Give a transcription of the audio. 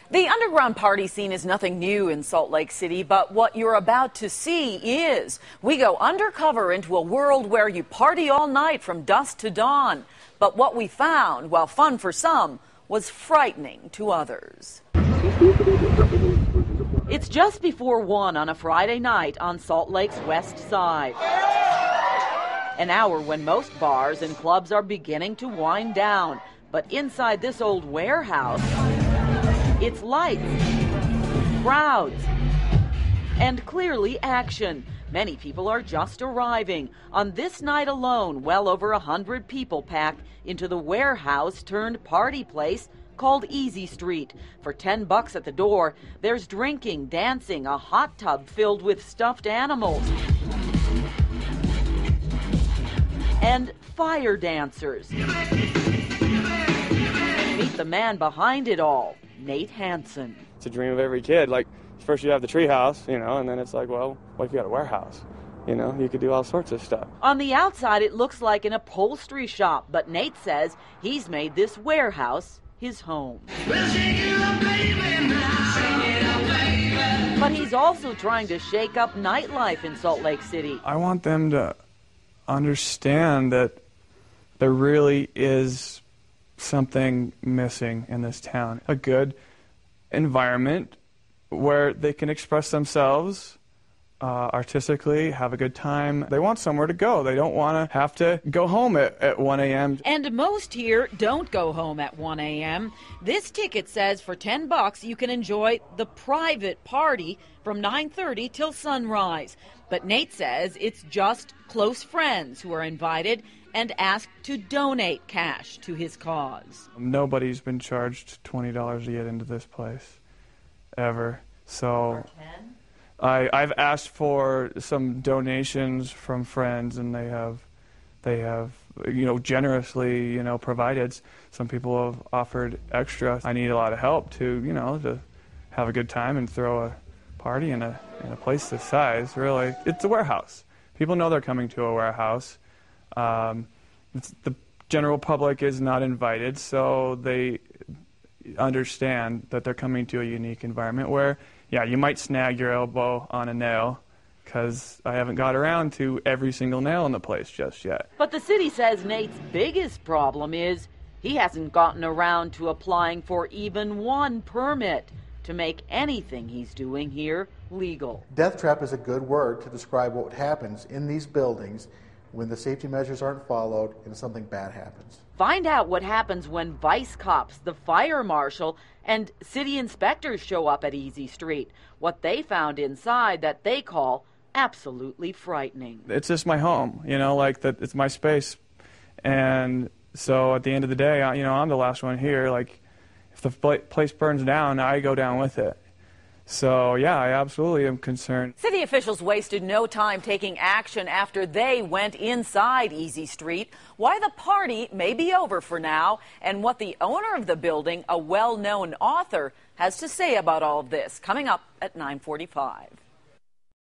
The underground party scene is nothing new in Salt Lake City, but what you're about to see is. We go undercover into a world where you party all night from dusk to dawn. But what we found, while fun for some, was frightening to others. It's just before 1 on a Friday night on Salt Lake's west side. An hour when most bars and clubs are beginning to wind down. But inside this old warehouse, it's lights, crowds, and clearly action. Many people are just arriving. On this night alone, well over 100 people packed into the warehouse turned party place called Easy Street. For $10 at the door, there's drinking, dancing, a hot tub filled with stuffed animals, and fire dancers. Meet the man behind it all, Nate Hansen. It's a dream of every kid. Like, first you have the tree house, and then it's like, well, what if you got a warehouse? You could do all sorts of stuff. On the outside, it looks like an upholstery shop, but Nate says he's made this warehouse his home. But he's also trying to shake up nightlife in Salt Lake City. I want them to understand that there really is something missing in this town. A good environment where they can express themselves artistically, have a good time. They want somewhere to go. They don't want to have to go home at 1 a.m. And most here don't go home at 1 a.m. This ticket says for $10 you can enjoy the private party from 9:30 till sunrise. But Nate says it's just close friends who are invited and asked to donate cash to his cause. Nobody's been charged $20 to get into this place, ever. So I've asked for some donations from friends, and they have generously provided. Some people have offered extra. I need a lot of help to have a good time and throw a party in a place this size. Really, it's a warehouse. People know they're coming to a warehouse. The general public is not invited, so they understand that they're coming to a unique environment where, yeah, you might snag your elbow on a nail, because I haven't got around to every single nail in the place just yet. But the city says Nate's biggest problem is he hasn't gotten around to applying for even one permit to make anything he's doing here legal. Death trap is a good word to describe what happens in these buildings when the safety measures aren't followed and something bad happens. Find out what happens when vice cops, the fire marshal, and city inspectors show up at Easy Street. What they found inside that they call absolutely frightening. It's just my home, like that. It's my space, and so at the end of the day, I'm the last one here. Like, if the place burns down, I go down with it. So, yeah, I absolutely am concerned. City officials wasted no time taking action after they went inside Easy Street. Why the party may be over for now, and what the owner of the building, a well-known author, has to say about all of this. Coming up at 9:45.